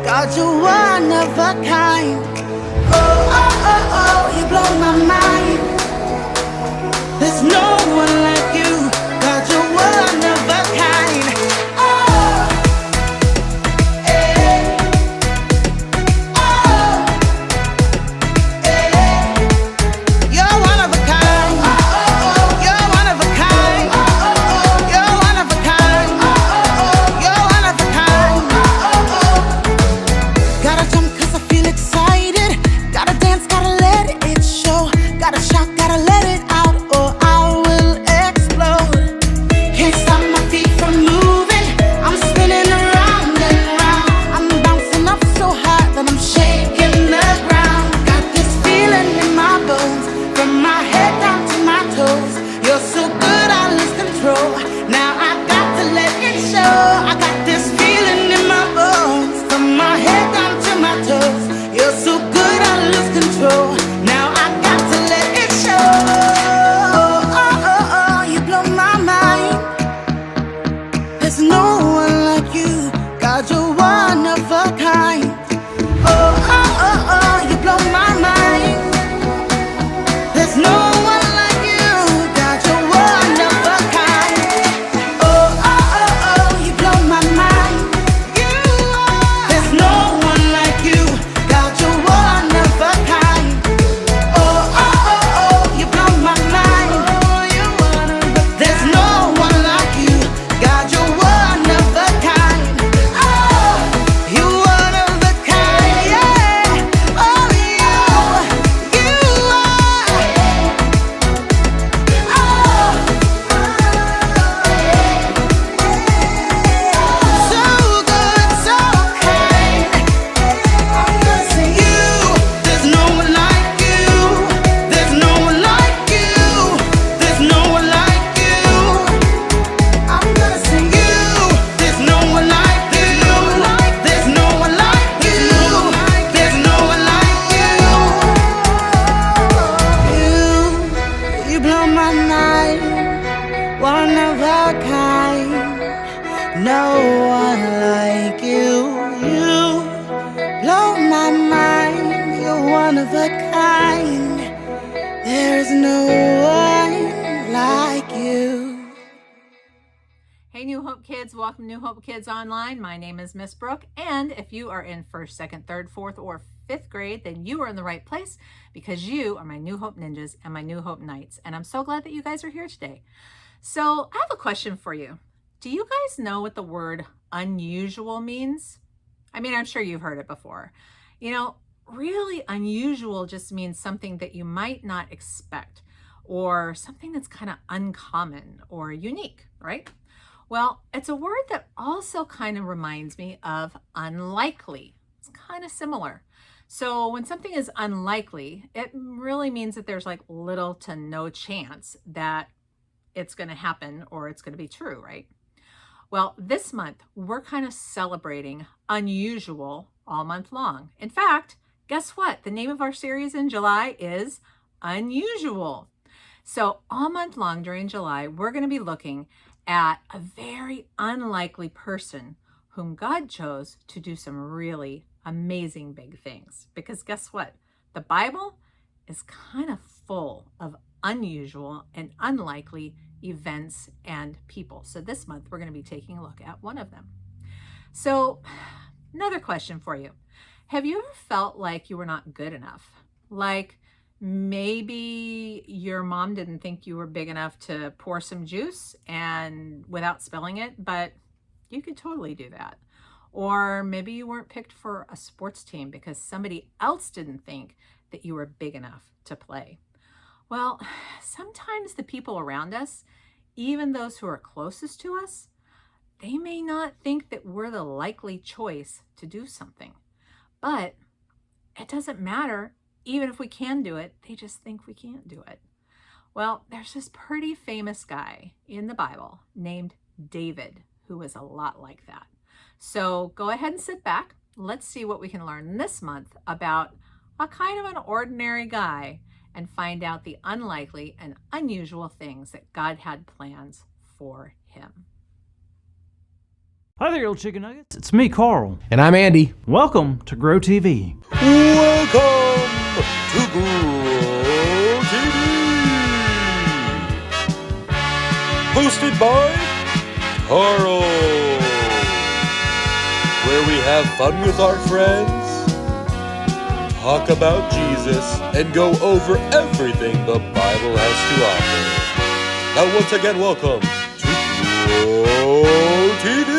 God, you're one of a kind. Oh, oh, oh, oh, you blow my mind. There's no one like you. God, you're one of a kind. Oh, eh, oh, eh. You're one of a kind. Oh, oh, oh, you're one of a kind. Oh, oh, oh, you're one of a kind. Oh, oh, oh, you're one of a kind. Oh, oh, oh. Gotta jump 'cause I feel excited. Gotta dance, gotta let it show. Gotta shout, gotta let it out, or I will explode. Can't stop my feet from moving. I'm spinning around and round. I'm bouncing up so high that I'm shaking the ground. Got this feeling in my bones, from my head down to my toes. You're so good, I lose control. Now I got to let it show. I got this feeling in my bones, from my head down to my toes. You're so good, I lose control. Now I got to let it show. Oh, oh, oh, you blow my mind. There's no one like you. God, you're one of a kind. Oh, oh, oh, oh, you blow my mind. There's no one like you. God, you're one of a kind. Oh, oh, oh, oh, you blow my mind. You are. There's no one like you. God, you're one of a kind. Oh, oh, oh, oh, you blow my mind. Oh, you're one of a kind. There's no one like you. God, you're one of a kind. Oh, you're one of a kind, yeah. Oh, you are. So good, so kind. You, there's no one like you. There's no one like you. There's no one like you. I'm gonna sing you. There's no one like you. There's no one like you. There's no one like you. You blow my mind. One of a kind. No one like you. You blow my mind. You're one of a kind. There's no one like you. Hey, New Hope Kids, welcome to New Hope Kids Online. My name is Miss Brooke, and if you are in 1st, 2nd, 3rd, 4th, or 5th grade, then you are in the right place because you are my New Hope Ninjas and my New Hope Knights, and I'm so glad that you guys are here today. So I have a question for you. Do you guys know what the word unusual means? I mean, I'm sure you've heard it before. You know, really unusual just means something that you might not expect, or something that's kind of uncommon or unique, right? Well, it's a word that also kind of reminds me of unlikely. It's kind of similar. So when something is unlikely, it really means that there's like little to no chance that it's going to happen or it's going to be true, right? Well, this month, we're kind of celebrating unusual all month long. In fact, guess what? The name of our series in July is Unusual. So all month long during July, we're going to be looking at a very unlikely person whom God chose to do some really amazing big things. Because guess what? The Bible is kind of full of unusual and unlikely events, and people. So this month, we're going to be taking a look at one of them. So another question for you. Have you ever felt like you were not good enough? Like maybe your mom didn't think you were big enough to pour some juice and without spilling it, but you could totally do that. Or maybe you weren't picked for a sports team because somebody else didn't think that you were big enough to play. Well, sometimes the people around us, even those who are closest to us, they may not think that we're the likely choice to do something. But it doesn't matter. Even if we can do it, they just think we can't do it. Well, there's this pretty famous guy in the Bible named David who was a lot like that. So go ahead and sit back. Let's see what we can learn this month about a kind of an ordinary guy and find out the unlikely and unusual things that God had plans for him. Hi there, old chicken nuggets. It's me, Carl. And I'm Andy. Welcome to Grow TV. Welcome to Grow TV. Hosted by Carl. Where we have fun with our friends, talk about Jesus, and go over everything the Bible has to offer. Now once again, welcome to Grow TV.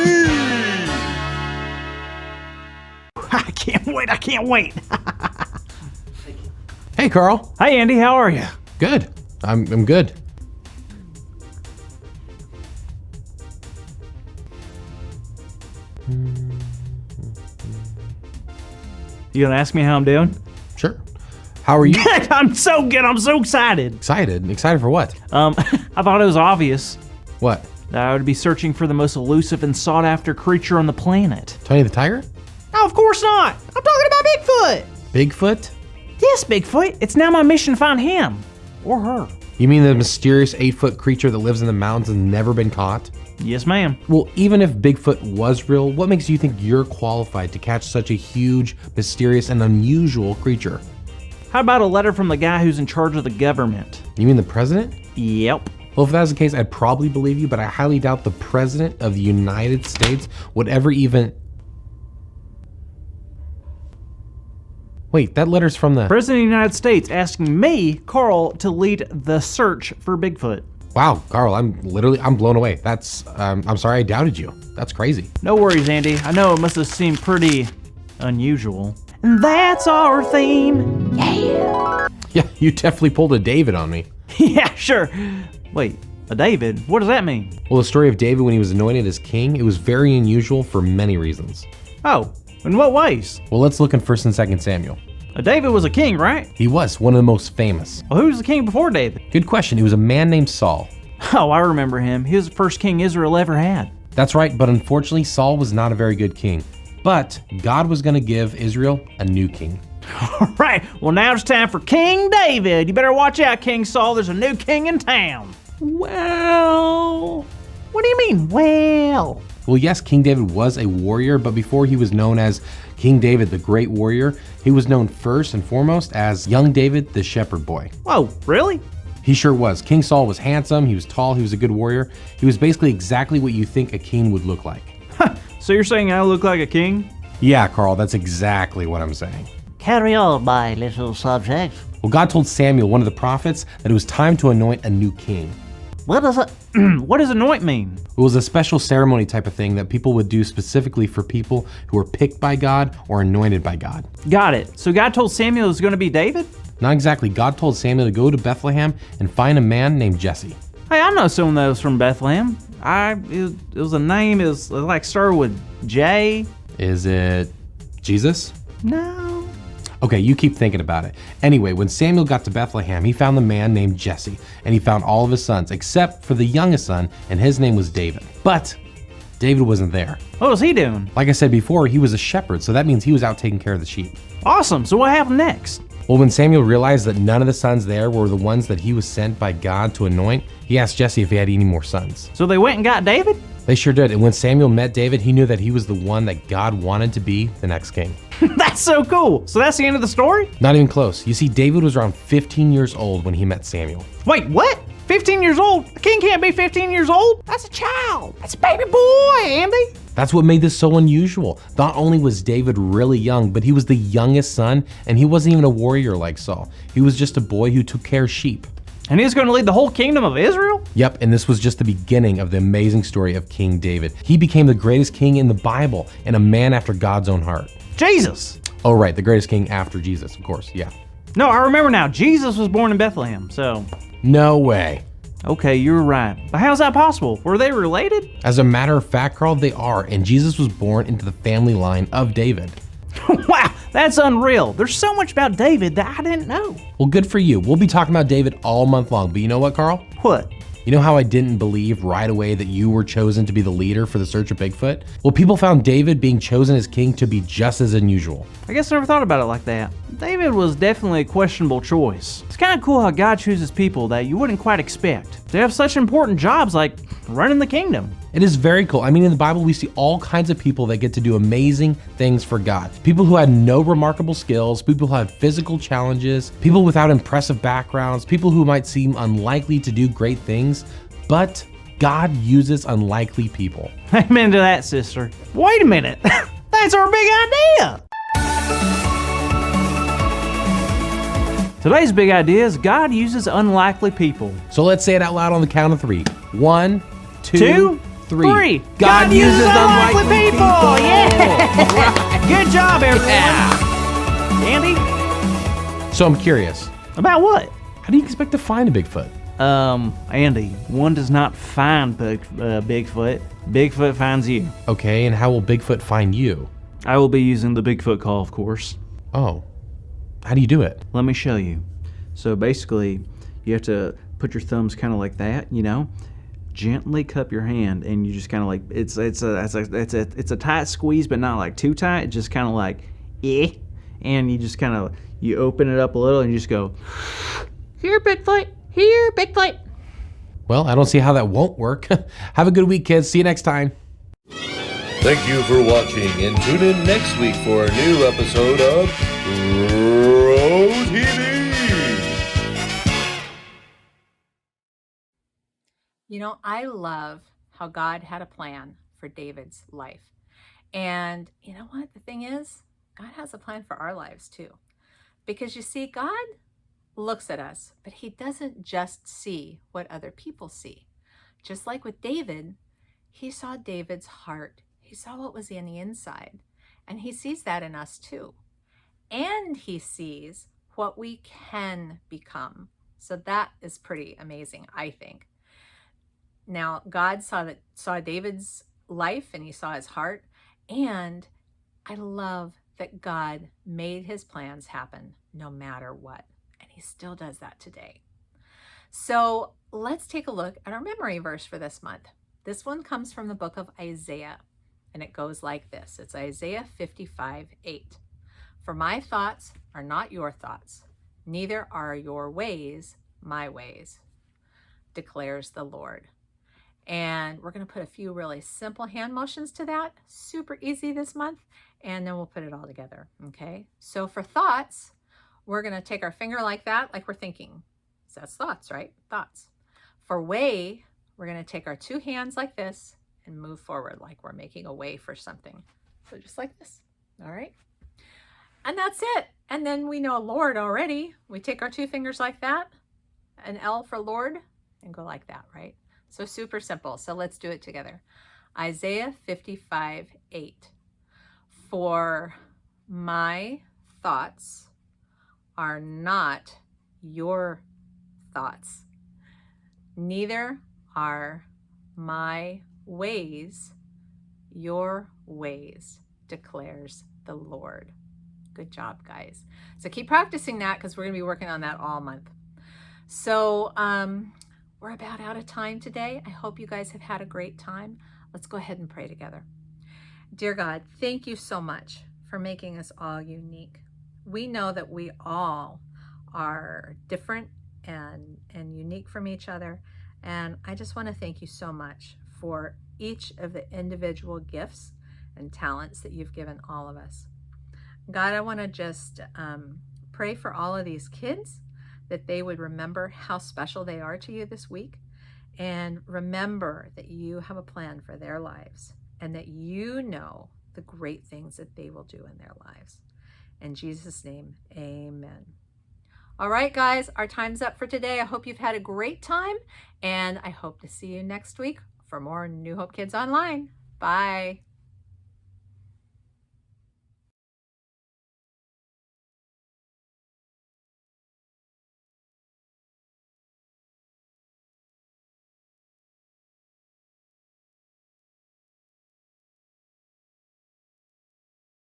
I can't wait. Hey, Carl. Hi, Andy. How are you? Good. I'm good. You gonna ask me how I'm doing? Sure. How are you? Good. I'm so good. I'm so excited. Excited? Excited for what? I thought it was obvious What? that I would be searching for the most elusive and sought-after creature on the planet. Tony the Tiger? No, of course not. I'm talking about Bigfoot. Bigfoot? Yes, Bigfoot. It's now my mission to find him or her. You mean the mysterious 8-foot creature that lives in the mountains and never been caught? Yes, ma'am. Well, even if Bigfoot was real, what makes you think you're qualified to catch such a huge, mysterious, and unusual creature? How about a letter from the guy who's in charge of the government? You mean the president? Yep. Well, if that was the case, I'd probably believe you, but I highly doubt the president of the United States would ever even... Wait, that letter's from the... President of the United States asking me, Carl, to lead the search for Bigfoot. Wow, Carl, I'm blown away. That's, I'm sorry I doubted you. That's crazy. No worries, Andy. I know it must have seemed pretty unusual. And that's our theme. Yeah. Yeah, you definitely pulled a David on me. Yeah, sure. Wait, a David? What does that mean? Well, the story of David when he was anointed as king, it was very unusual for many reasons. Oh, in what ways? Well, let's look in 1st and 2nd Samuel. David was a king, right? He was one of the most famous. Well, who was the king before David? Good question. He was a man named Saul. Oh, I remember him. He was the first king Israel ever had. That's right, but unfortunately, Saul was not a very good king. But God was going to give Israel a new king. All right, well, now it's time for King David. You better watch out, King Saul. There's a new king in town. Well, what do you mean, well? Well, yes, King David was a warrior, but before he was known as King David the Great Warrior, he was known first and foremost as Young David the Shepherd Boy. Whoa, really? He sure was. King Saul was handsome, he was tall, he was a good warrior. He was basically exactly what you think a king would look like. So you're saying I look like a king? Yeah, Carl, that's exactly what I'm saying. Carry on, my little subject. Well, God told Samuel, one of the prophets, that it was time to anoint a new king. What does it? What does anoint mean? It was a special ceremony type of thing that people would do specifically for people who were picked by God or anointed by God. Got it. So God told Samuel it was going to be David? Not exactly. God told Samuel to go to Bethlehem and find a man named Jesse. Hey, I know someone that was from Bethlehem. It was a name, it was like started with J. Is it Jesus? No. Okay, you keep thinking about it. Anyway, when Samuel got to Bethlehem, he found the man named Jesse, and he found all of his sons, except for the youngest son, and his name was David. But David wasn't there. What was he doing? Like I said before, he was a shepherd, so that means he was out taking care of the sheep. Awesome. So what happened next? Well, when Samuel realized that none of the sons there were the ones that he was sent by God to anoint, he asked Jesse if he had any more sons. So they went and got David? They sure did, and when Samuel met David, he knew that he was the one that God wanted to be the next king. That's so cool. So that's the end of the story? Not even close. You see, David was around 15 years old when he met Samuel. Wait, what? 15 years old? A king can't be 15 years old. That's a child. That's a baby boy, Andy. That's what made this so unusual. Not only was David really young, but he was the youngest son, and he wasn't even a warrior like Saul. He was just a boy who took care of sheep. And he's going to lead the whole kingdom of Israel? Yep, and this was just the beginning of the amazing story of King David. He became the greatest king in the Bible and a man after God's own heart. Jesus. Oh, right, the greatest king after Jesus, of course, yeah. No, I remember now. Jesus was born in Bethlehem, so... No way. Okay, you're right. But how's that possible? Were they related? As a matter of fact, Carl, they are, and Jesus was born into the family line of David. Wow, that's unreal. There's so much about David that I didn't know. Well, good for you. We'll be talking about David all month long, but you know what, Carl? What? You know how I didn't believe right away that you were chosen to be the leader for the search of Bigfoot? Well, people found David being chosen as king to be just as unusual. I guess I never thought about it like that. David was definitely a questionable choice. It's kind of cool how God chooses people that you wouldn't quite expect to have such important jobs like running the kingdom. It is very cool. I mean, in the Bible, we see all kinds of people that get to do amazing things for God. People who had no remarkable skills, people who had physical challenges, people without impressive backgrounds, people who might seem unlikely to do great things, but God uses unlikely people. Amen to that, sister. Wait a minute. That's our big idea. Today's big idea is God uses unlikely people. So let's say it out loud on the count of 3. 1, 2, 3. God uses unlikely people. Yeah. Good job, everyone. Andy? So I'm curious, About what? how do you expect to find a Bigfoot? Andy, one does not find Bigfoot. Bigfoot finds you. Okay, and how will Bigfoot find you? I will be using the Bigfoot call, of course. Oh, how do you do it? Let me show you. So basically, you have to put your thumbs kind of like that, you know, gently cup your hand, and you just kind of like it's a tight squeeze, but not like too tight. Just kind of like and you just kind of you open it up a little, and you just go, here, Bigfoot, here, Bigfoot. Well, I don't see how that won't work. Have a good week, kids. See you next time. Thank you for watching, and tune in next week for a new episode of Pro TV. You know, I love how God had a plan for David's life. And you know what? The thing is, God has a plan for our lives too. Because you see, God looks at us, but he doesn't just see what other people see. Just like with David, he saw David's heart. He saw what was in the inside. And he sees that in us too. And he sees what we can become. So that is pretty amazing, I think. Now, God saw David's life, and he saw his heart. And I love that God made his plans happen no matter what. And he still does that today. So let's take a look at our memory verse for this month. This one comes from the book of Isaiah, and it goes like this. It's Isaiah 55:8. For my thoughts are not your thoughts, neither are your ways my ways, declares the Lord. And we're going to put a few really simple hand motions to that. Super easy this month. And then we'll put it all together. Okay. So for thoughts, we're going to take our finger like that, like we're thinking. So that's thoughts, right? Thoughts. For way, we're going to take our two hands like this and move forward like we're making a way for something. So just like this. All right. And that's it. And then we know Lord already. We take our two fingers like that, an L for Lord, and go like that, right? So super simple. So let's do it together. Isaiah 55:8. For my thoughts are not your thoughts, neither are my ways your ways, declares the Lord. Good job, guys. So keep practicing that, because we're going to be working on that all month. So we're about out of time today. I hope you guys have had a great time. Let's go ahead and pray together. Dear God, thank you so much for making us all unique. We know that we all are different and unique from each other. And I just want to thank you so much for each of the individual gifts and talents that you've given all of us. God, I want to just pray for all of these kids, that they would remember how special they are to you this week, and remember that you have a plan for their lives and that you know the great things that they will do in their lives. In Jesus' name, amen. All right, guys, our time's up for today. I hope you've had a great time, and I hope to see you next week for more New Hope Kids Online. Bye.